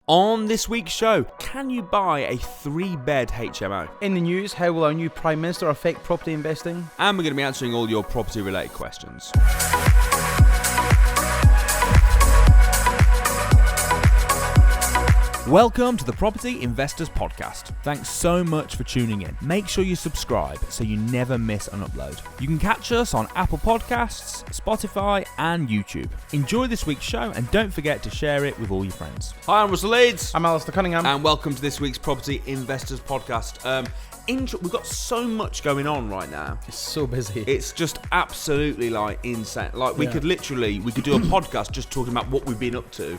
On this week's show, can you buy a 3-bed HMO? In the news, how will our new Prime Minister affect property investing? And we're going to be answering all your property-related questions. Welcome to the Property Investors Podcast. Thanks so much for tuning in. Make sure you subscribe so you never miss an upload. You can catch us on Apple Podcasts, Spotify, and YouTube. Enjoy this week's show and don't forget to share it with all your friends. Hi, I'm Russell Leeds. I'm Alistair Cunningham. And welcome to this week's Property Investors Podcast. We've got so much going on right now. It's so busy. It's just absolutely insane. We could do a podcast just talking about what we've been up to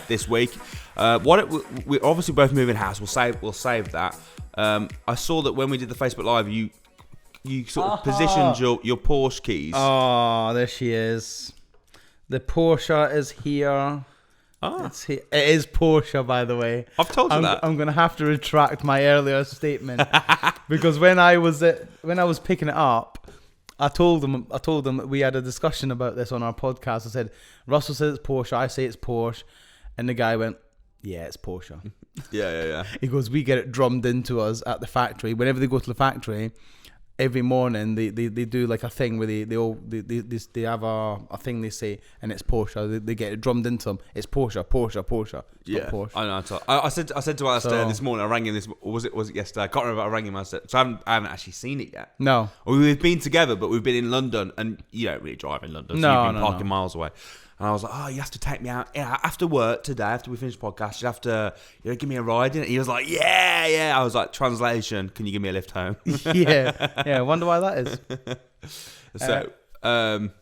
this week. We're obviously both moving house. We'll save that. I saw that when we did the Facebook Live, you sort of positioned your Porsche keys. Oh, there she is. The Porsche is here. Oh. It is Porsche, by the way. I've told you that. I'm going to have to retract my earlier statement because when I was picking it up, I told them that we had a discussion about this on our podcast. I said, Russell says it's Porsche, I say it's Porsche, and the guy went, yeah, it's Porsche. Yeah. He goes, we get it drummed into us at the factory. Whenever they go to the factory, every morning they do like a thing where they have a thing they say, and it's Porsche. They get it drummed into them. It's Porsche. It's not Porsche. I know. I said to Alistair this morning. I rang him or was it yesterday? I can't remember. I rang him. I said, so I haven't actually seen it yet. No, we've been together, but we've been in London, and you don't really drive in London. So you've been parking miles away. And I was like, oh, you have to take me out after work today, after we finish the podcast. You have to give me a ride. He was like, yeah. I was like, translation, can you give me a lift home? yeah. I wonder why that is.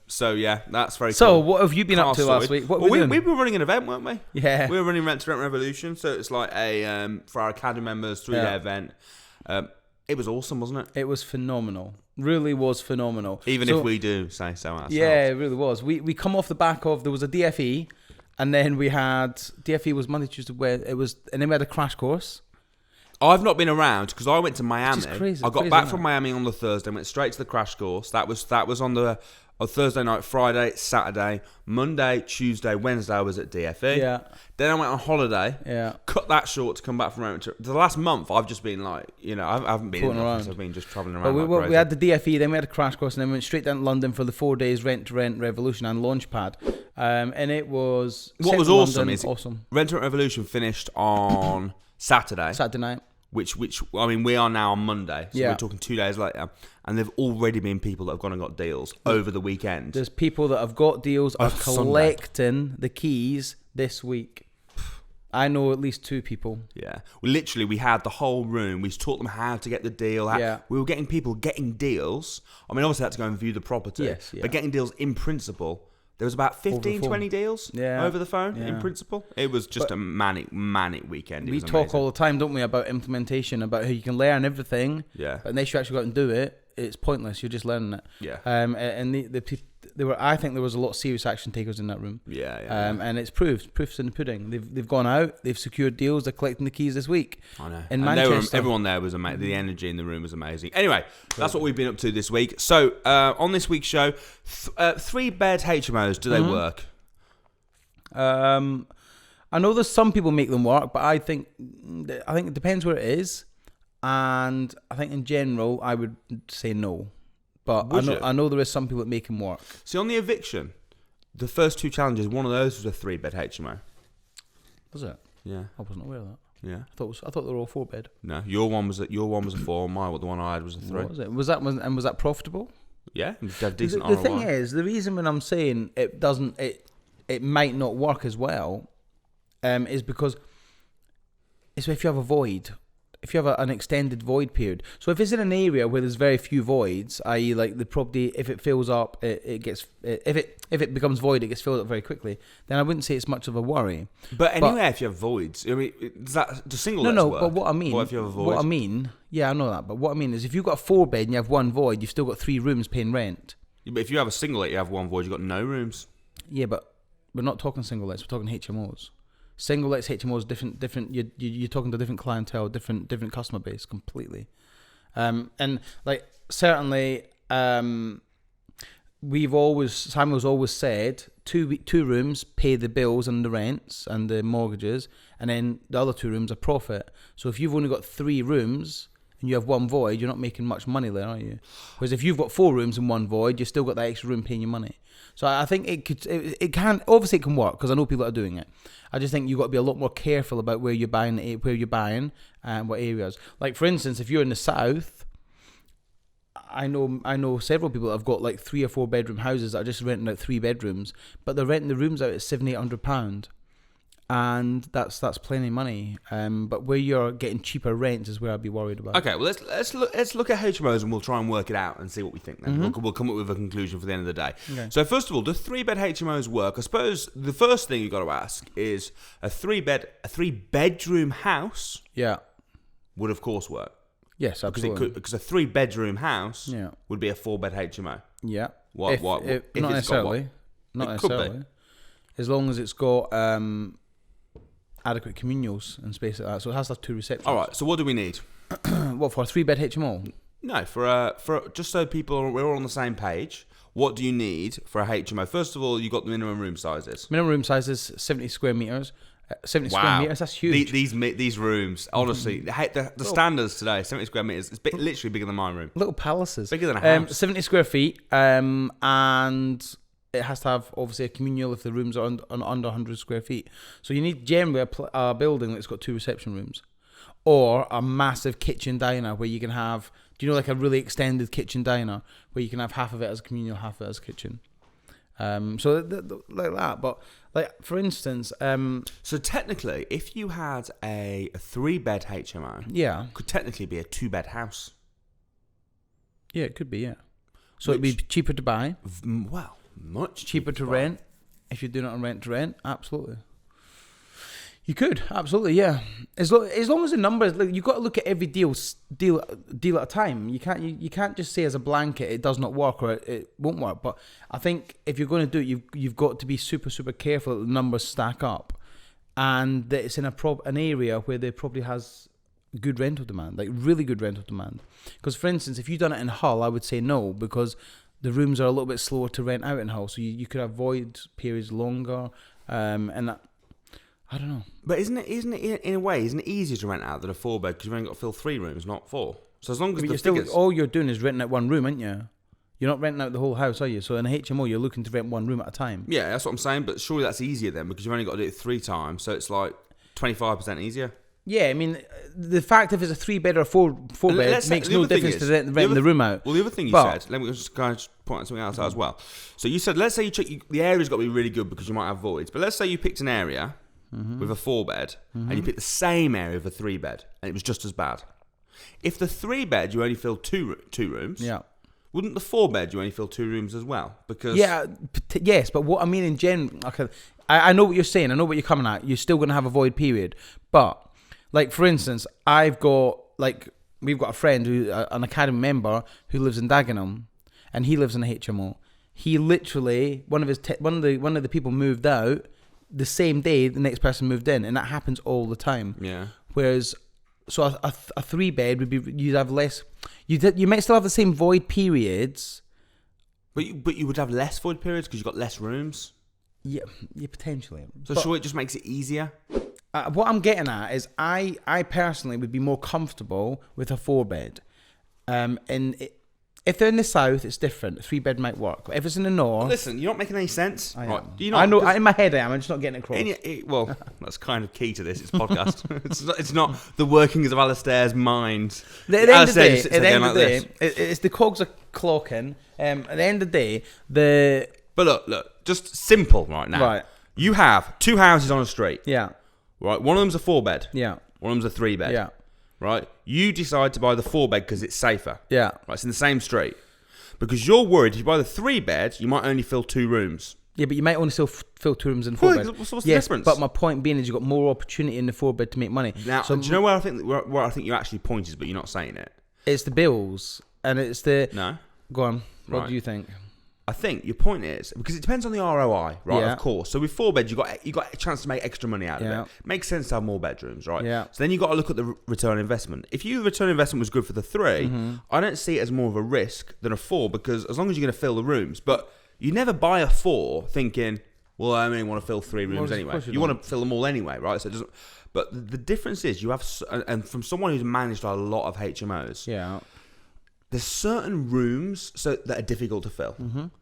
So yeah, that's very cool. So what have you been up to last week? What we were running an event, weren't we? Yeah. We were running Rent to Rent Revolution. So it's like a, for our Academy members, 3-day event. It was awesome, wasn't it? It was phenomenal. Really was phenomenal. Even if we do say so ourselves. Yeah, it really was. We come off the back of, there was a DFE, and then we had, DFE was Monday, Tuesday, and then we had a crash course. I've not been around because I went to Miami. Crazy, I got back from Miami on the Thursday, went straight to the crash course. That was on the Thursday night, Friday, Saturday, Monday, Tuesday, Wednesday I was at DFE. Yeah. Then I went on holiday. Yeah. Cut that short to come back from the last month. I've just been I haven't been in the office. I've been just travelling around. But we had the DFE, then we had a crash course, and then we went straight down to London for the 4 days Rent to Rent Revolution and Launchpad. And it was what was awesome London, is awesome. Rent to Rent Revolution finished on Saturday night. Which I mean, we are now on Monday, so we're talking 2 days later, and there've already been people that have gone and got deals over the weekend. There's people that have got deals are collecting the keys this week. I know at least 2 people. Yeah, we had the whole room. We taught them how to get the deal. We were getting people getting deals. I mean, obviously, they had to go and view the property, but getting deals in principle. There was about 15, 20 deals over the phone in principle. It was just a manic weekend. We talk all the time, don't we, about implementation, about how you can learn everything. Yeah. But unless you actually go out and do it, it's pointless. You're just learning it. Yeah. And the people, I think there was a lot of serious action takers in that room. Yeah. And it's proofs in the pudding. They've gone out, they've secured deals, they're collecting the keys this week. I know. In Manchester. Everyone there was amazing. The energy in the room was amazing. Anyway, that's what we've been up to this week. So on this week's show, 3-bed HMOs, do they work? I know there's some people make them work, but I think it depends where it is, and I think in general I would say no. But I know there is some people that make them work. See, on the eviction, the first 2 challenges, one of those was a 3-bed HMO. Was it? Yeah, I wasn't aware of that. Yeah, I thought they were all 4-bed. No, your one was a 4. The one I had was a 3. What was it? Was that profitable? Yeah, decent. The thing is, the reason when I'm saying it might not work as well, is because it's if you have a void, if you have an extended void period. So if it's in an area where there's very few voids, i.e., like the property, if it fills up, if it becomes void, it gets filled up very quickly. Then I wouldn't say it's much of a worry. But anyway, if you have voids, I mean, does single lets work? But what I mean, if you have a void? What I mean, I know that. But what I mean is, if you've got a 4-bed and you have 1 void, you've still got 3 rooms paying rent. Yeah, but if you have a single let, you have 1 void, you've got no rooms. Yeah, but we're not talking single lets. We're talking HMOs. Single lets, HMOs, different. You're talking to different clientele, different customer base completely. And like certainly, Samuel's always said two rooms, pay the bills and the rents and the mortgages, and then the other 2 rooms are profit. So if you've only got 3 rooms and you have 1 void, you're not making much money there, are you? Whereas if you've got 4 rooms and 1 void, you've still got that extra room paying you money. So I think it can work, because I know people are doing it. I just think you've got to be a lot more careful about where you're buying, and what areas. Like, for instance, if you're in the south, I know several people that have got like 3 or 4 bedroom houses that are just renting out 3 bedrooms, but they're renting the rooms out at £700-800, and that's plenty of money. But where you're getting cheaper rents is where I'd be worried about. Okay, well let's look at HMOs and we'll try and work it out and see what we think. Then we'll come up with a conclusion for the end of the day. Okay. So first of all, do 3-bed HMOs work? I suppose the first thing you've got to ask is a 3-bedroom house. Yeah, would of course work. Yes, absolutely. Because a 3-bedroom house would be a 4-bed HMO. Yeah. What? Not necessarily. Not necessarily. As long as it's got adequate communals and space like that. So it has to have 2 receptions. All right. So what do we need? What, for a 3-bed HMO? No, for just so we're all on the same page. What do you need for a HMO? First of all, you got the minimum room sizes. Minimum room sizes 70 square meters. 70 square meters, that's huge. These rooms, honestly, the standards today, 70 square meters, it's literally bigger than my room. Little palaces. Bigger than a house. 70 square feet, and it has to have, obviously, a communal if the rooms are under 100 square feet. So you need generally a building that's got 2 reception rooms, or a massive kitchen diner where you can have, like a really extended kitchen diner where you can have half of it as a communal, half of it as a kitchen. So like that, but like for instance, so technically, if you had a 3-bed HMO, it could technically be a 2-bed house. Yeah, it could be. Yeah, so it'd be cheaper to buy. Well, much cheaper to rent. If you're doing it on rent to rent, absolutely. You could, absolutely, yeah. As long as the numbers, like, you've got to look at every deal at a time. You can't just say as a blanket it does not work or it won't work. But I think if you're going to do it, you've got to be super, super careful that the numbers stack up, and that it's in an area where there probably has good rental demand, like really good rental demand. Because for instance, if you've done it in Hull, I would say no, because the rooms are a little bit slower to rent out in Hull, so you could have void periods longer, and that. I don't know. But isn't it in a way, isn't it easier to rent out than a 4-bed because you've only got to fill 3 rooms, not 4? So as long as all you're doing is renting out 1 room, aren't you? You're not renting out the whole house, are you? So in a HMO, you're looking to rent 1 room at a time. Yeah, that's what I'm saying. But surely that's easier then because you've only got to do it 3 times, so it's like 25% easier. Yeah, I mean, the fact if it's a 3-bed or a 4-bed makes no difference to renting the room out. Well, the other thing you said, let me just kind of point out something else out as well. So you said, let's say you check the area's got to be really good because you might have voids. But let's say you picked an area with a 4-bed and you picked the same area with a 3-bed and it was just as bad. If the 3-bed you only filled two rooms, wouldn't the 4-bed you only fill 2 rooms as well? Because yes, but what I mean in general, okay, I know what you're saying. I know what you're coming at. You're still going to have a void period, but like for instance, we've got a friend who an academy member who lives in Dagenham, and he lives in a HMO. He literally one of the people moved out the same day the next person moved in, and that happens all the time. Yeah. Whereas, so a 3-bed would be, you'd have less. You might still have the same void periods, but you would have less void periods because you've got less rooms. Yeah, potentially. So sure, it just makes it easier. What I'm getting at is, I personally would be more comfortable with a 4-bed. If they're in the south, it's different. A 3-bed might work. But if it's in the north... Listen, you're not making any sense. Right. I know, in my head I am. I'm just not getting across. Well, that's kind of key to this. It's podcast. it's not the workings of Alistair's mind. At the end of the day, it's the cogs are clocking. At the end of the day, But look, just simple right now. Right. You have 2 houses on a street. Yeah. Right. One of them's a 4-bed. Yeah. One of them's a 3-bed. Yeah. Right. You decide to buy the 4-bed because it's safer. Yeah. Right. It's in the same street. Because you're worried if you buy the 3-bed, you might only fill 2 rooms. Yeah, but you might only still fill 2 rooms in 4-bed. What's the difference? But my point being is you've got more opportunity in the 4-bed to make money. Now, do you know where I think you actually point is, but you're not saying it? It's the bills, and it's the... No. Go on. What do you think? I think your point is, because it depends on the ROI, right? Yeah. Of course. So with 4-bed, you got a chance to make extra money out of it. Makes sense to have more bedrooms, right? Yeah. So then you got to look at the return on investment. If your return on investment was good for the 3, I don't see it as more of a risk than a 4, because as long as you're going to fill the rooms, but you never buy a 4 thinking, well, I only want to fill 3 rooms aneway. You want to fill them all anyway, right? So it doesn't. But the difference is you have, and from someone who's managed a lot of HMOs, there's certain rooms that are difficult to fill,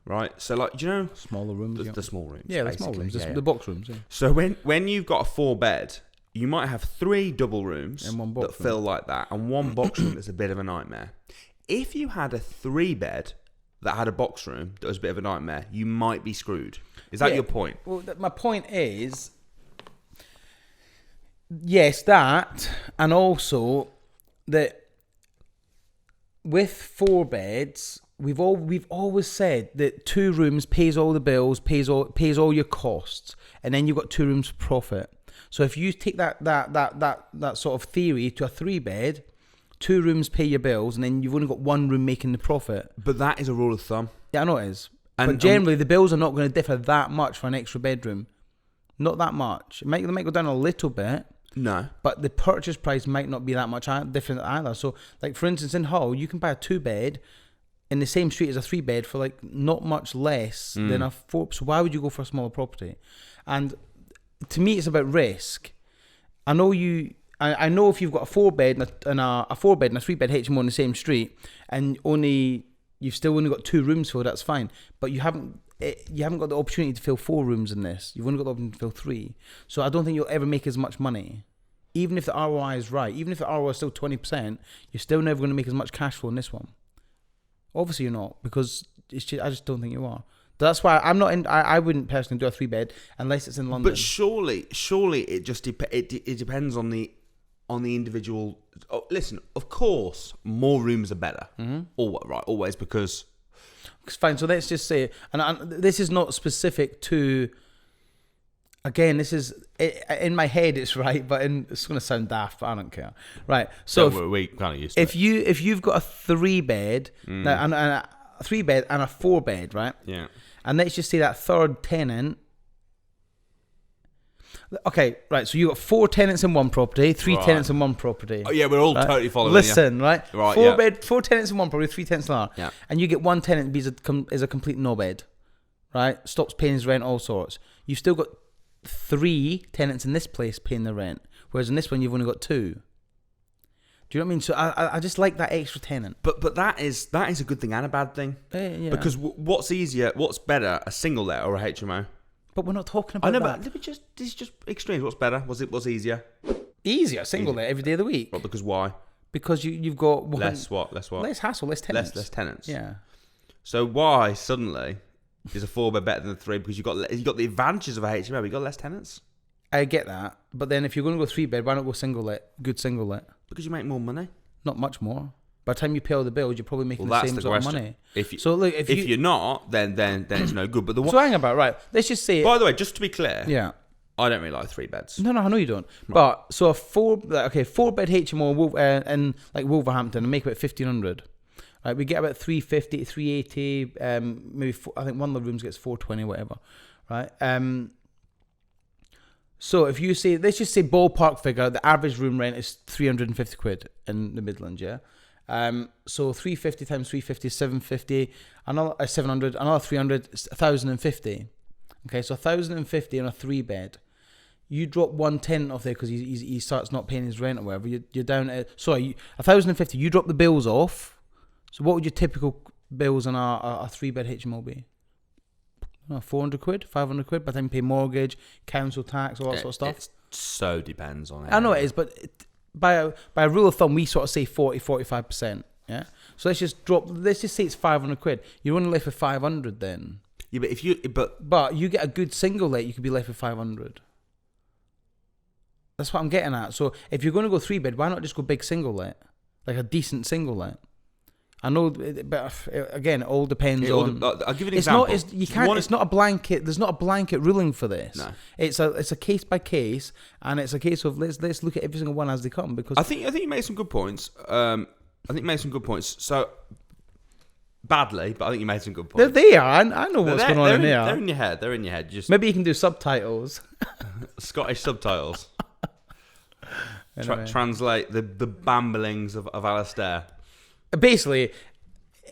right? So like, do you know smaller rooms, the small rooms, the small rooms, the box rooms. Yeah. So when you've got a 4-bed, you might have 3 double rooms and one box that fill like that, and one box room that's a bit of a nightmare. If you had a 3-bed that had a box room that was a bit of a nightmare, you might be screwed. Is that your point? Well, my point is, yes, that, and also that with 4 beds, we've always said that 2 rooms pays all the bills, pays all your costs, and then you've got 2 rooms profit. So if you take that sort of theory to a 3-bed, 2 rooms pay your bills, and then you've only got 1 room making the profit. But that is a rule of thumb. Yeah, I know it is. But generally, the bills are not going to differ that much for an extra bedroom. Not that much. They might go down a little bit. No. But the purchase price might not be that much different either. So, like, for instance, in Hull, you can buy a 2-bed in the same street as a 3-bed for, like, not much less than a 4. So why would you go for a smaller property? And to me, it's about risk. I know if you've got a 4-bed and a 4-bed and a 3-bed HMO in the same street, and you've still only got 2 rooms filled, that's fine. But you haven't got the opportunity to fill 4 rooms in this. You've only got the opportunity to fill 3. So I don't think you'll ever make as much money. Even if the ROI is right, even if the ROI is still 20%, you're still never going to make as much cash flow in this one. Obviously you're not, because I just don't think you are. That's why I'm not in. I wouldn't personally do a 3-bed unless it's in London. But surely it just it depends on the individual. Oh, listen, of course, more rooms are better. Always, because. Fine. So let's just say, and this is not specific to. Again, this is in my head. It's right, but it's going to sound daft. But I don't care. Right. So we kind of used to. If you've got a 3-bed and a 3-bed and a 4-bed, right? Yeah. And let's just say that 3rd tenant. Okay, right. So you got 4 tenants in one property, 3 tenants in one property. Oh yeah, we're all totally following. Listen, right? Right. 4 tenants in one property, 3 tenants in another. Yeah. And you get 1 tenant is a complete no-bed, right? Stops paying his rent, all sorts. You've still got 3 tenants in this place paying the rent, whereas in this one you've only got 2. Do you know what I mean? So I just like that extra tenant. But that is a good thing and a bad thing. Yeah. Because what's better, a single let or a HMO? But we're not talking about that. But this is just extremes. What's better? What's easier? Easier, single let every day of the week. Well, because why? Because you've got less what? Less hassle, less tenants. Less tenants. Yeah. So why suddenly is a 4-bed better than a 3? Because you've got the advantages of a HMO. You've got less tenants. I get that, but then if you're going to go 3-bed, why not go single let? Good single let. Because you make more money. Not much more. By the time you pay all the bills, you're probably making the same sort of money. If you're not, then it's no good. But so hang about, right? Let's just say. By the way, just to be clear, yeah, I don't really like 3-beds. No, I know you don't. Right. But so a 4-bed HMO in like Wolverhampton and make about 1,500. Right, we get about 350, 380. Maybe I think one of the rooms gets 420, whatever. Right. So if you say, let's just say ballpark figure, the average room rent is 350 quid in the Midlands, yeah? So 350 times 350 is 750, another 700, another 300 is 1,050. Okay, so 1,050 on a 3-bed. You drop 1 tenant off there because he starts not paying his rent or whatever. You're down at 1,050. You drop the bills off. So what would your typical bills on a 3-bed HMO be? 400 quid, 500 quid. By the time you pay mortgage, council tax, all that sort of stuff. It so depends on it. I know it is, but by a rule of thumb, we sort of say 40-45%. Yeah. So let's just say it's 500 quid. You're only left with 500 then. Yeah, but you get a good single let, you could be left with 500. That's what I'm getting at. So if you're going to go 3-bed, why not just go big single let, like a decent single let? I know, but again, it all depends on. I'll give you an example. It's not a blanket. There's not a blanket ruling for this. No. It's a case by case, and it's a case of let's look at every single one as they come. Because I think you made some good points. So badly, but I think you made some good points. They are. I know what's going on in there. They're in your head. They're in your head. Just maybe you can do subtitles. Scottish subtitles. Anyway. Translate the bamblings of Alistair. Basically,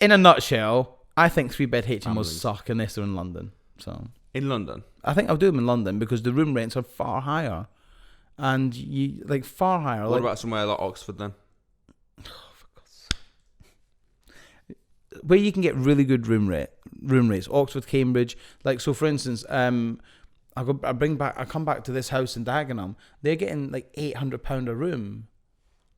in a nutshell, I think 3-bed HMOs suck unless they're in London. So in London, I think I'll do them in London because the room rents are far higher, and you like far higher. What about somewhere like Oxford then? Where you can get really good room rates, Oxford, Cambridge. Like, so for instance, I come back to this house in Dagenham. They're getting like £800 a room,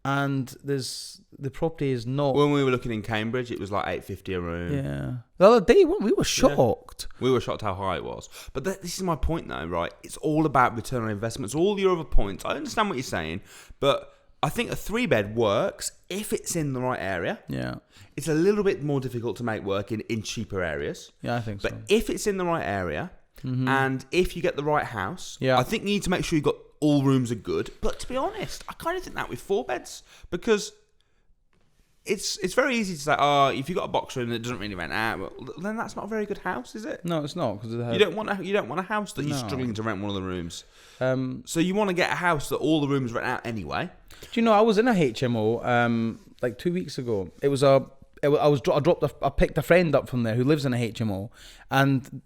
and the property is not. When we were looking in Cambridge, it was like £850 a room. Yeah, the other day we were shocked. Yeah. We were shocked how high it was. But this is my point, though, right? It's all about return on investment. So all your other points, I understand what you're saying, but I think a 3-bed works if it's in the right area. Yeah. It's a little bit more difficult to make work in cheaper areas. Yeah, I think so. But if it's in the right area, and if you get the right house, I think you need to make sure you got all rooms are good. But to be honest, I kind of think that with 4 beds, because it's very easy to say, if you got a box room that doesn't really rent out, well, then that's not a very good house, is it? No, it's not, because you don't want a house that you're struggling to rent one of the rooms. So you want to get a house that all the rooms rent out anyway. Do you know, I was in a HMO like 2 weeks ago. I picked a friend up from there who lives in a HMO, and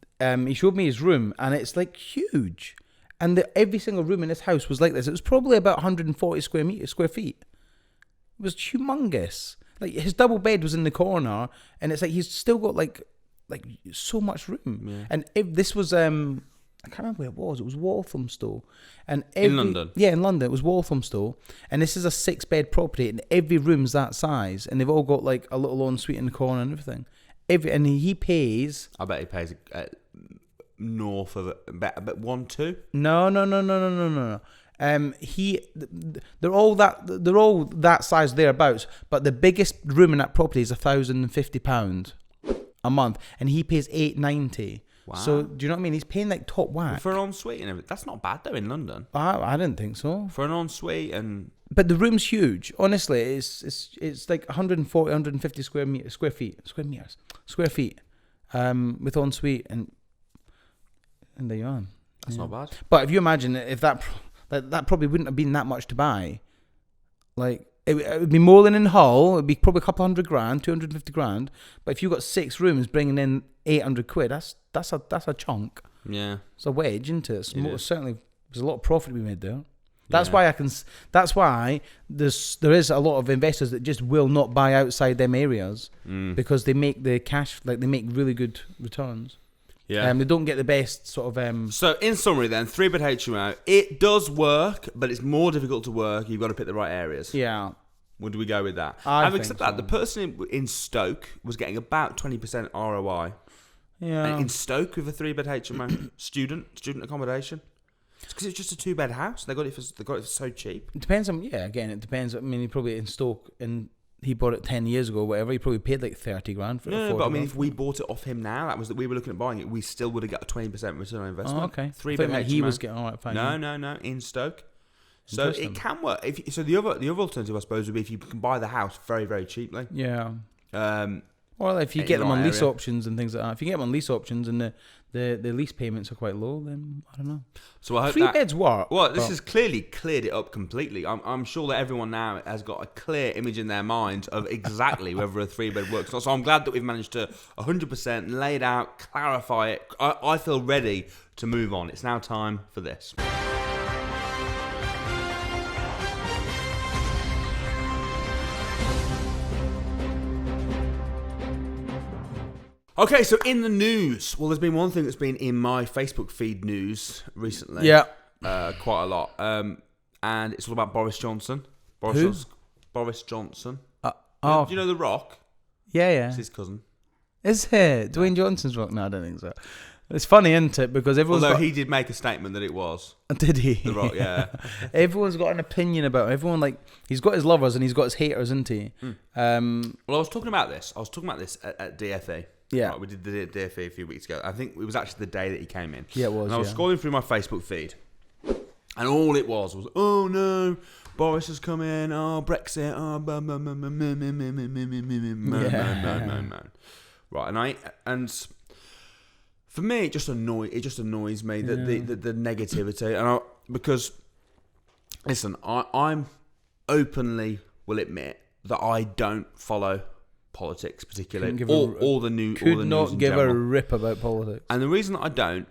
he showed me his room, and it's like huge. And every single room in this house was like this. It was probably about 140 square feet. It was humongous. Like, his double bed was in the corner, and it's like he's still got like so much room. Yeah. And if this was I can't remember where it was. It was Walthamstow, and in London. Yeah, in London, it was Walthamstow, and this is a 6-bed property, and every room's that size, and they've all got like a little ensuite in the corner and everything. And he pays. I bet he pays north of about 1-2. No. They're all that size thereabouts, but the biggest room in that property is £1,050 a month, and he pays £890. Wow. So do you know what I mean? He's paying like top whack for an ensuite and everything. That's not bad though in London. I didn't think so. For an ensuite but the room's huge. Honestly, it's like 140, 150 square feet with ensuite, and there you are. That's not bad. But if you imagine if that probably wouldn't have been that much to buy. Like, it would be more than in Hull. It'd be probably a couple £100,000, £250,000. But if you've got 6 rooms bringing in £800, that's a chunk. Yeah, it's a wedge, isn't it? Certainly, there's a lot of profit to be made there. That's why That's why there is a lot of investors that just will not buy outside them areas because they make the cash, like they make really good returns. Yeah, they don't get the best sort of. So in summary, then 3-bed HMO, it does work, but it's more difficult to work. You've got to pick the right areas. Yeah. Would we go with that? Having said that, the person in Stoke was getting about 20% ROI. Yeah. And in Stoke with a 3-bed HMO, student accommodation. It's because it's just a 2-bed house. They got it for so cheap. It depends on it depends. I mean, he probably in Stoke and he bought it 10 years ago, or whatever. He probably paid like 30 grand for it. No, but I mean, if we bought it off him now, we were looking at buying it, we still would have got a 20% return on investment. Oh, okay. 3-bed HMO. He was getting all right. Fine. No, in Stoke. So it can work. The other alternative, I suppose, would be if you can buy the house very, very cheaply. Yeah. Or if you get them on lease options and things like that. If you get them on lease options and the lease payments are quite low, then I don't know. So I hope 3 beds work. Well, this has clearly cleared it up completely. I'm sure that everyone now has got a clear image in their mind of exactly whether a 3-bed works. So I'm glad that we've managed to 100% lay it out, clarify it. I feel ready to move on. It's now time for this. Okay, so in the news, well, there's been one thing that's been in my Facebook feed news recently. Yeah. Quite a lot. And it's all about Boris Johnson. Boris Johnson. Do you know The Rock? Yeah. It's his cousin. Is it? Dwayne Johnson's Rock? No, I don't think so. It's funny, isn't it? Because everyone's Although he did make a statement that it was. Did he? The Rock, yeah. Everyone's got an opinion about it. Everyone, he's got his lovers and he's got his haters, isn't he? Well, I was talking about this at DFE. Yeah. Right, we did the DFE a few weeks ago. I think it was actually the day that he came in. Yeah, it was. And I was scrolling through my Facebook feed, and all it was, oh no, Boris has come in, oh Brexit, oh right, and for me it just annoys me that the negativity, and because listen, I'm openly will admit that I don't follow politics particularly, all the news. Could not give a rip about politics. And the reason that I don't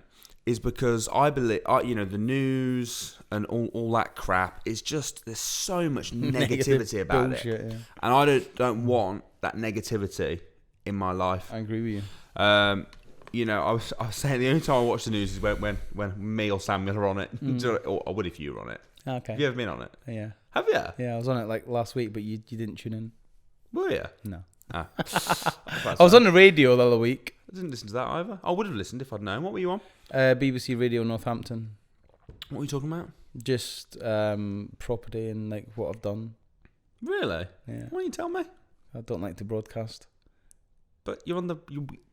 is because I believe, the news and all that crap is just, there's so much negativity about bullshit, it. Yeah. And I don't want that negativity in my life. I agree with you. I was saying the only time I watch the news is when me or Samuel are on it. Or I would if you were on it. Okay. Have you ever been on it? Yeah. Have you? Yeah, I was on it like last week, but you didn't tune in. Were you? No. Ah. I was on the radio the other week. I didn't listen to that either. I would have listened if I'd known. What were you on? BBC Radio Northampton. What were you talking about? Just property and like what I've done. Really? Yeah. Why don't you tell me? I don't like to broadcast. But you're on the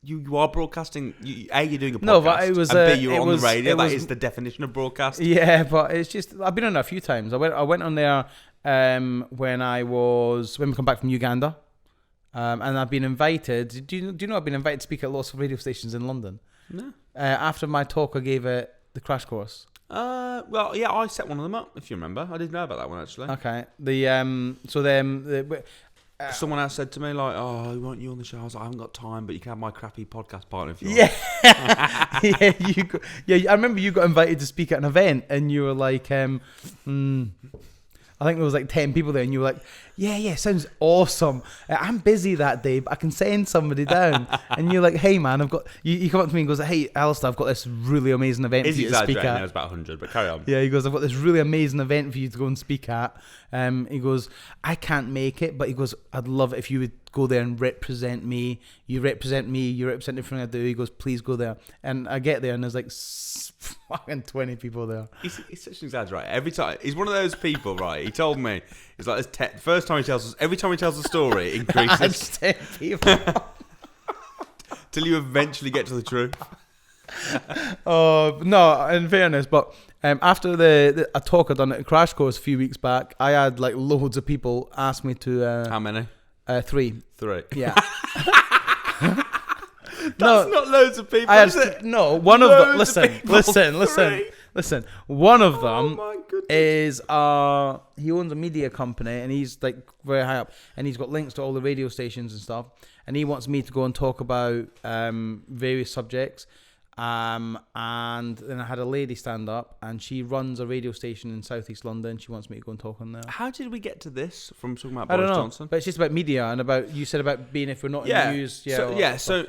you are broadcasting. You're doing a podcast. No, but it was. And B, you're on the radio. That is the definition of broadcast. Yeah, but it's just I've been on it a few times. I went on there when we come back from Uganda, and I've been invited. Do you know I've been invited to speak at lots of radio stations in London? No. After my talk, I gave it the crash course. Well, yeah, I set one of them up. If you remember, I didn't know about that one actually. Okay. Someone else said to me like, "Oh, we want you on the show." I was like, "I haven't got time, but you can have my crappy podcast partner if you want." Yeah. I remember you got invited to speak at an event, and you were like, I think there was like 10 people there, and you were like, yeah, sounds awesome. I'm busy that day, but I can send somebody down. And you're like, hey man, I've got. You come up to me and goes, hey Alistair, I've got this really amazing event for you to speak at. It's about 100, but carry on. Yeah, he goes, I've got this really amazing event for you to go and speak at. He goes, I can't make it, but he goes, I'd love it if you would go there and represent me. You represent me. You represent everything I do. He goes, please go there. And I get there, and there's like fucking 20 people there. He's such an exaggerator. Every time he's one of those people, right? He told me it's like first time he tells us. Every time he tells a story, it increases 10 people till you eventually get to the truth. Oh no! In fairness, but after a talk I'd done at a crash course a few weeks back, I had like loads of people ask me to. How many? 3. 3. Yeah. That's not loads of people. Is it? No, one of them. Listen. One of them is he owns a media company, and he's like very high up, and he's got links to all the radio stations and stuff, and he wants me to go and talk about various subjects. And then I had a lady stand up, and she runs a radio station in Southeast London. She wants me to go and talk on there. How did we get to this from talking about Boris Johnson? But it's just about media and about you said about being if we're not in the news.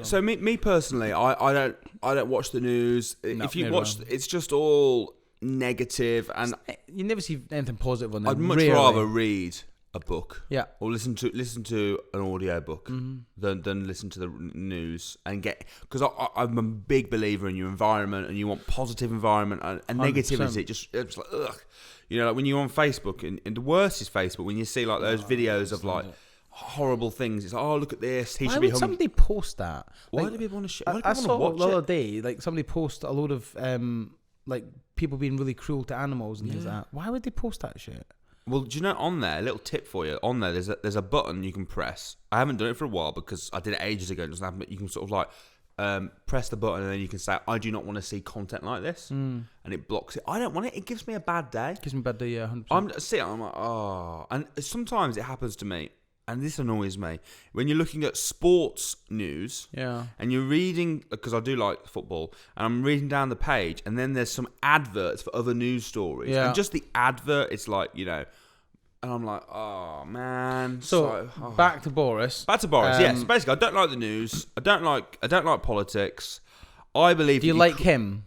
So me personally, I don't watch the news. No, if you watch, it's just all negative, and you never see anything positive on there. I'd much rather read a book, or listen to an audio book than listen to the news and get, because I'm a big believer in your environment, and you want positive environment, and negativity. It's like ugh, like when you're on Facebook, and the worst is Facebook when you see like those videos of like horrible things. It's like, oh, look at this. He should be hung. Somebody post that? Why do people want to share? I saw the other day like somebody post a load of like people being really cruel to animals and things like that. Why would they post that shit? Well, do you know, on there, a little tip for you, on there, there's a button you can press. I haven't done it for a while because I did it ages ago. It doesn't happen, but you can sort of like press the button, and then you can say, I do not want to see content like this. And it blocks it. I don't want it. It gives me a bad day. Gives me a bad day, yeah, 100%. I'm like, oh. And sometimes it happens to me, and this annoys me, when you're looking at sports news, and you're reading, because I do like football, and I'm reading down the page, and then there's some adverts for other news stories, and just the advert, it's like, and I'm like, oh man. So back to Boris. Yes. Basically, I don't like the news. I don't like politics. I believe. Do you like him?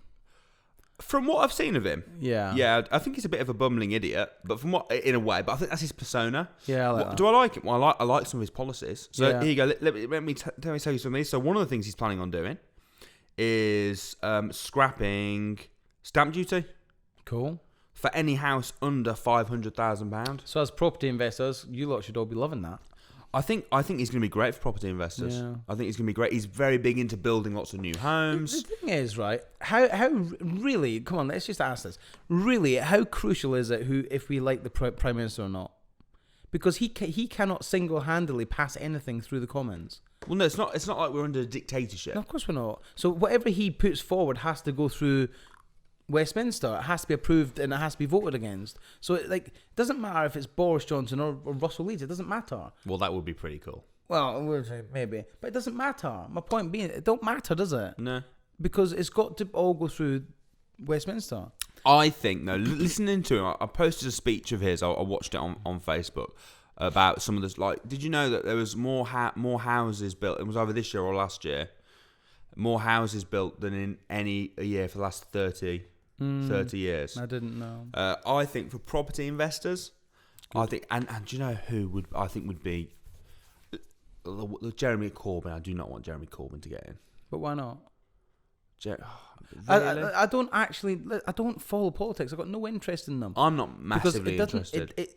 From what I've seen of him, yeah, I think he's a bit of a bumbling idiot, but in a way, but I think that's his persona. Yeah, I like that. Do I like him? Well, I like some of his policies. So here you go. Let me tell you some of these. So one of the things he's planning on doing is scrapping stamp duty. Cool. For any house under £500,000. So as property investors, you lot should all be loving that. I think he's going to be great for property investors. Yeah. I think he's going to be great. He's very big into building lots of new homes. The thing is, right, how really, come on, let's just ask this. Really, how crucial is it if we like the Prime Minister or not? Because he cannot single-handedly pass anything through the Commons. Well, no, it's not like we're under a dictatorship. No, of course we're not. So whatever he puts forward has to go through Westminster. It has to be approved and it has to be voted against. So it doesn't matter if it's Boris Johnson or Russell Leeds. It doesn't matter. Well, that would be pretty cool. Well, maybe, but it doesn't matter. My point being, it don't matter, does it? No, because it's got to all go through Westminster. I think, though, listening to him, I posted a speech of his. I watched it on Facebook about some of this. Like, did you know that there was more houses built? It was either this year or last year. More houses built than in any year for the last 30 years. I didn't know. I think for property investors, I think, and do you know who would be Jeremy Corbyn? I do not want Jeremy Corbyn to get in. But why not? Really? I don't follow politics. I've got no interest in them. I'm not massively interested.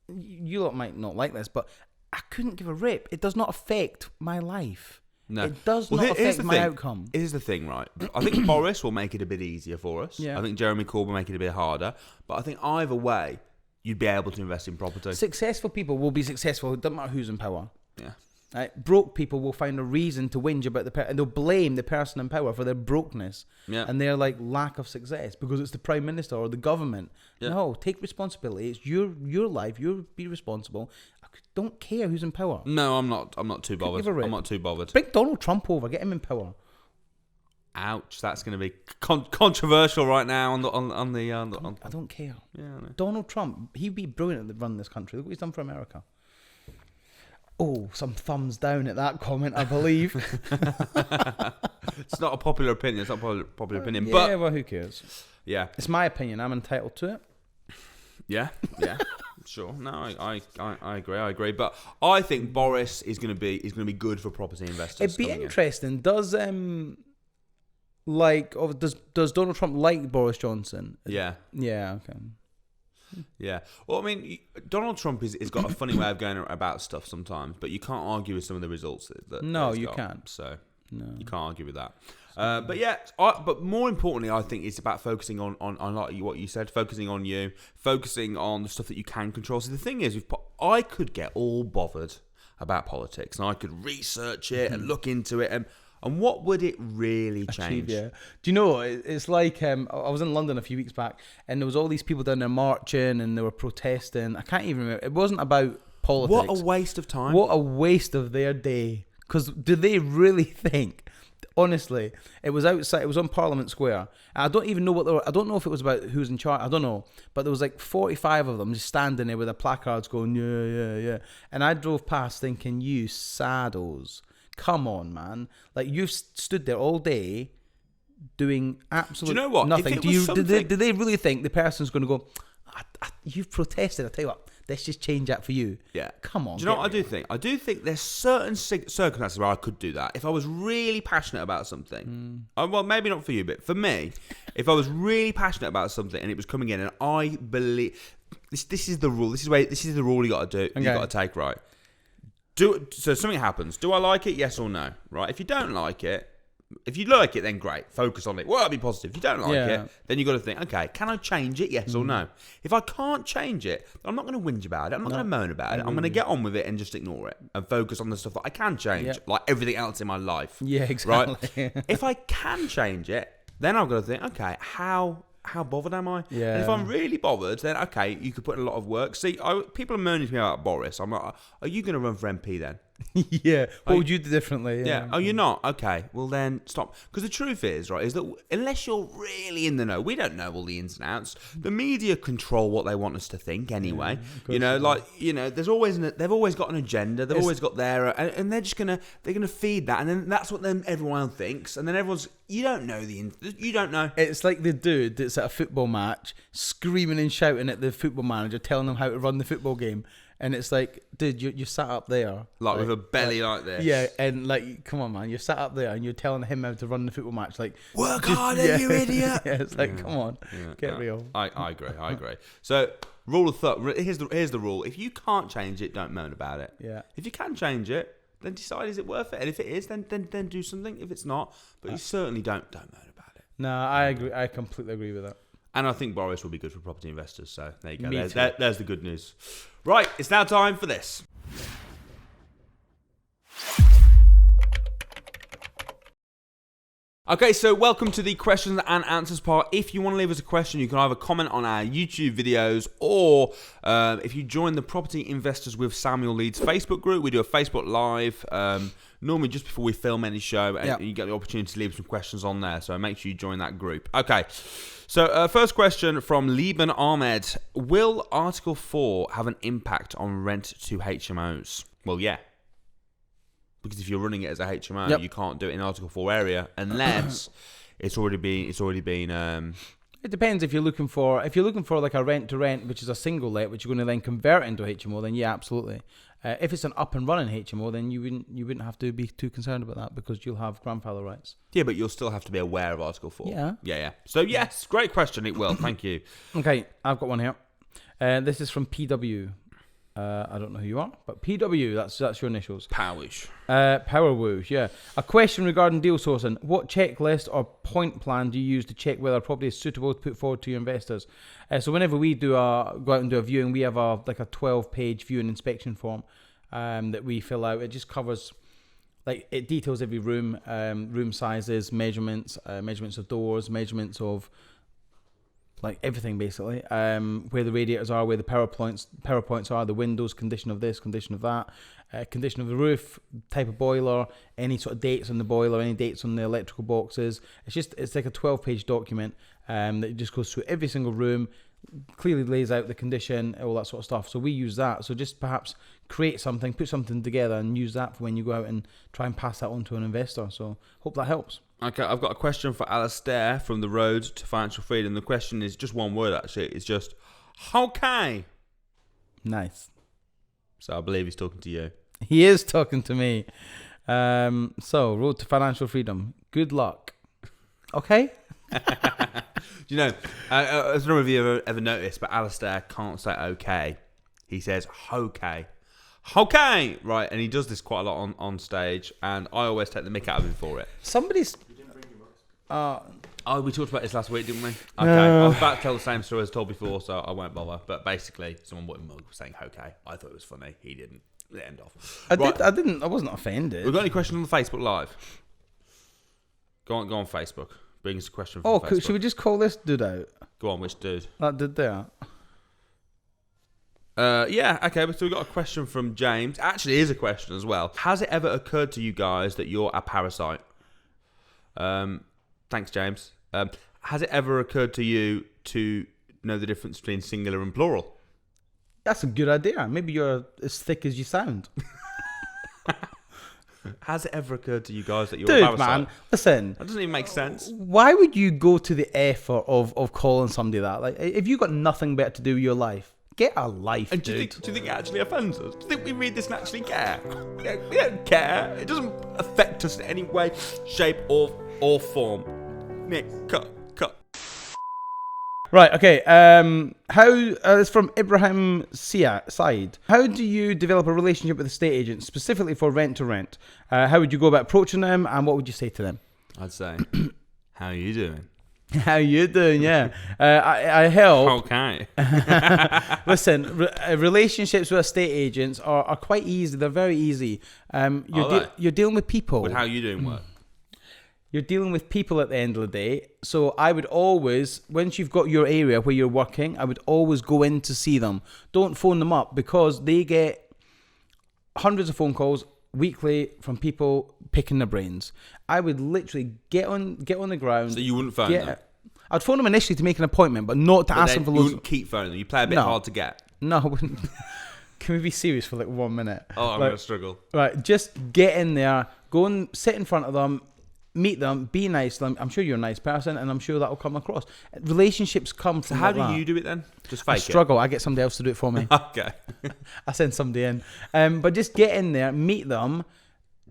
You lot might not like this, but I couldn't give a rip. It does not affect my life. No. It does not affect my outcome. Here's the thing, right? I think Boris will make it a bit easier for us. Yeah. I think Jeremy Corbyn will make it a bit harder. But I think either way, you'd be able to invest in property. Successful people will be successful. It doesn't matter who's in power. Yeah. Right? Broke people will find a reason to whinge about and they'll blame the person in power for their brokenness and their lack of success because it's the Prime Minister or the government. Yeah. No, take responsibility. It's your life. You be responsible. I don't care who's in power. No, I'm not too bothered. I'm not too bothered. Bring Donald Trump over. Get him in power. Ouch! That's going to be controversial right now on the. I don't care. Yeah, I know. Donald Trump. He'd be brilliant at running this country. Look what he's done for America. Oh, some thumbs down at that comment, I believe. It's not a popular opinion. It's not a popular opinion. Yeah, well, who cares? Yeah. It's my opinion. I'm entitled to it. Yeah. Sure. No, I agree. But I think Boris is going to be good for property investors. It'd be interesting. Does Donald Trump like Boris Johnson? Yeah. Yeah, okay. Yeah. Well, I mean, Donald Trump has got a funny way of going about stuff sometimes, but you can't argue with some of the results that you can't. So you can't argue with that. But yeah, but more importantly, I think it's about focusing on like what you said, focusing on you, focusing on the stuff that you can control. So the thing is, I could get all bothered about politics, and I could research it and look into it, and what would it really change? Do you know, it's like, I was in London a few weeks back, and there was all these people down there marching, and they were protesting. I can't even remember. It wasn't about politics. What a waste of time. What a waste of their day. Because do they really think... Honestly, it was outside. It was on Parliament Square. I don't even know what they were. I don't know if it was about who's in charge. I don't know. But there was 45 of them just standing there with their placards going, yeah. And I drove past thinking, you saddles. Come on, man. You've stood there all day doing absolutely nothing. Do they really think the person's going to go, you've protested? I tell you what, let's just change that for you. Yeah. Come on. Do you know what I do think? I do think there's certain circumstances where I could do that. If I was really passionate about something, well, maybe not for you, but for me, if I was really passionate about something and it was coming in and I believe... This is the rule. This is the rule you got to do. Okay. You got to take, right? So something happens. Do I like it? Yes or no? Right? If you don't like it, then great. Focus on it. Well, be positive. If you don't like it, then you got to think, okay, can I change it? Yes or no? If I can't change it, I'm not going to whinge about it. I'm not going to moan about it. I'm going to get on with it and just ignore it and focus on the stuff that I can change, like everything else in my life. Yeah, exactly. Right? If I can change it, then I've got to think, okay, how bothered am I? Yeah. And if I'm really bothered, then okay, you could put in a lot of work. See, people are moaning to me about Boris. I'm like, are you going to run for MP then? Yeah. What would you do differently? Yeah. Oh, you're not? Okay. Well, then stop. Because the truth is, right, is that unless you're really in the know, we don't know all the ins and outs. The media control what they want us to think anyway. There's always they've always got an agenda. They've always got their, and they're just gonna feed that, and then that's what everyone thinks, and then everyone's, you don't know you don't know. It's like the dude that's at a football match screaming and shouting at the football manager, telling them how to run the football game. And it's like, dude, you sat up there. With a belly like this. Yeah, and come on, man. You're sat up there and you're telling him how to run the football match. Work harder, you idiot. Yeah, it's come on. Get real. I agree. So, rule of thumb, here's the rule. If you can't change it, don't moan about it. Yeah. If you can change it, then decide, is it worth it? And if it is, then do something. If it's not, but you certainly don't moan about it. No, I agree. I completely agree with that. And I think Boris will be good for property investors. So, there you go. There's the good news. Right, it's now time for this. Okay, so welcome to the questions and answers part. If you want to leave us a question, you can either comment on our YouTube videos or if you join the Property Investors with Samuel Leeds Facebook group, we do a Facebook Live normally just before we film any show, and you get the opportunity to leave some questions on there, so make sure you join that group. Okay, so first question from Liban Ahmed. Will Article 4 have an impact on rent to HMOs? Well, yeah. Because if you're running it as a HMO, you can't do it in Article 4 area unless it's already been. It depends if you're looking for like a rent to rent, which is a single let, which you're going to then convert into HMO. Then yeah, absolutely. If it's an up and running HMO, then you wouldn't have to be too concerned about that because you'll have grandfather rights. Yeah, but you'll still have to be aware of Article 4. Yeah. So yes, great question. It will. Thank you. Okay, I've got one here. This is from PW. I don't know who you are, but PW, that's your initials. Powoosh. Powerwoosh, yeah. A question regarding deal sourcing. What checklist or point plan do you use to check whether a property is suitable to put forward to your investors? So whenever we go out and do a viewing, we have a 12-page viewing inspection form that we fill out. It just covers, it details every room, room sizes, measurements of doors, measurements of everything basically, where the radiators are, where the power points are, the windows, condition of this, condition of that, condition of the roof, type of boiler, any sort of dates on the boiler, any dates on the electrical boxes. It's like a 12-page document that just goes through every single room, clearly lays out the condition, all that sort of stuff. So we use that. So just perhaps create something, put something together and use that for when you go out and try and pass that on to an investor. So hope that helps. Okay, I've got a question for Alistair from The Road to Financial Freedom. The question is just one word, actually. It's just, okay. Nice. So I believe he's talking to you. He is talking to me. So, Road to Financial Freedom. Good luck. Okay? You know, I don't know if you ever noticed, but Alistair can't say okay. He says, okay. Okay! Right, and he does this quite a lot on stage, and I always take the mick out of him for it. Somebody's... we talked about this last week, didn't we? Okay, I was about to tell the same story as told before, so I won't bother. But basically, someone bought him a mug saying okay. I thought it was funny. He didn't. The end off. I wasn't offended. We've got any questions on the Facebook Live? Go on Facebook. Bring us a question from Facebook. Should we just call this dude out? Go on, which dude? That dude there. Yeah, okay, so we've got a question from James. Actually, it is a question as well. Has it ever occurred to you guys that you're a parasite? Thanks, James. Has it ever occurred to you to know the difference between singular and plural? That's a good idea. Maybe you're as thick as you sound. Has it ever occurred to you guys that you're a parasite? Man, listen. That doesn't even make sense. Why would you go to the effort of calling somebody that? If you've got nothing better to do with your life, get a life, and do you think it actually offends us? Do you think we read this and actually care? We don't care. It doesn't affect us in any way, shape, or form. Nick, cut. Right, okay. It's from Ibrahim Said. How do you develop a relationship with estate agents, specifically for rent to rent? How would you go about approaching them, and what would you say to them? I'd say, how are you doing? How you doing? Yeah, I help. Okay. Listen, relationships with estate agents are quite easy. They're very easy. You're dealing with people. But how you doing work? You're dealing with people at the end of the day. So I would always, once you've got your area where you're working, I would always go in to see them. Don't phone them up because they get hundreds of phone calls weekly from people picking their brains. I would literally get on the ground. So you wouldn't phone them? I'd phone them initially to make an appointment, but not to ask them for loads. You wouldn't keep phoning them. You play a bit hard to get. No, I wouldn't. Can we be serious for 1 minute? Oh, I'm going to struggle. Right, just get in there, go and sit in front of them, meet them, be nice to them. I'm sure you're a nice person, and I'm sure that will come across. Relationships come from. So how do you do it then? Just fake it? I struggle. I get somebody else to do it for me. Okay. I send somebody in. But just get in there, meet them,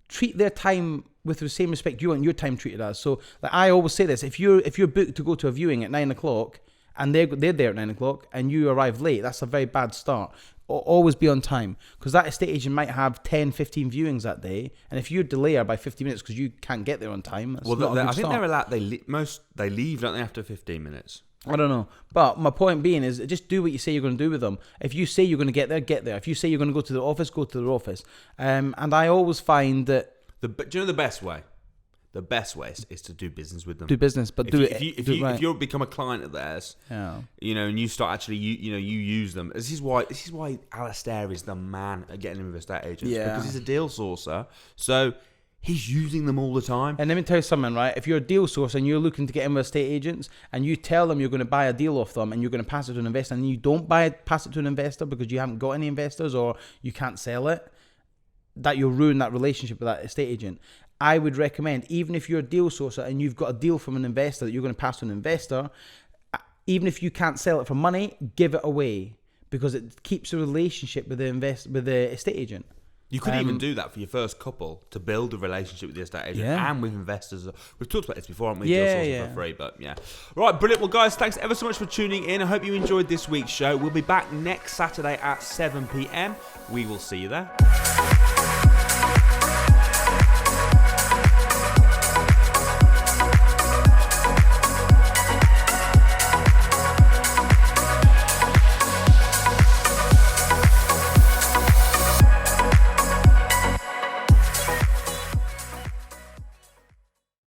treat their time with the same respect you want your time treated as. So, I always say this: if you're booked to go to a viewing at 9:00 and they're there at 9:00 and you arrive late, that's a very bad start. Always be on time, because that estate agent might have 10-15 viewings that day, and if you delay her by 50 minutes because you can't get there on time, that's not a good I think start. they're allowed. They leave, don't they, after 15 minutes? I don't know, but my point being is just do what you say you're going to do with them. If you say you're going to get there, get there. If you say you're going to go to the office, go to the office. And I always find that do you know the best way? the best way is to do business with them. Do business, but if you become a client of theirs, you know, and you start actually, you use them. This is why Alistair is the man at getting in with estate agents, because he's a deal sourcer. So he's using them all the time. And let me tell you something, right? If you're a deal source and you're looking to get in with estate agents, and you tell them you're going to buy a deal off them and you're going to pass it to an investor, and you don't pass it to an investor because you haven't got any investors or you can't sell it, that you'll ruin that relationship with that estate agent. I would recommend, even if you're a deal sourcer and you've got a deal from an investor that you're going to pass to an investor, even if you can't sell it for money, give it away, because it keeps the relationship with the estate agent. You could even do that for your first couple to build a relationship with the estate agent and with investors. We've talked about this before, haven't we? Deal sourcing for free, but Right, brilliant. Well, guys, thanks ever so much for tuning in. I hope you enjoyed this week's show. We'll be back next Saturday at 7 p.m. We will see you there.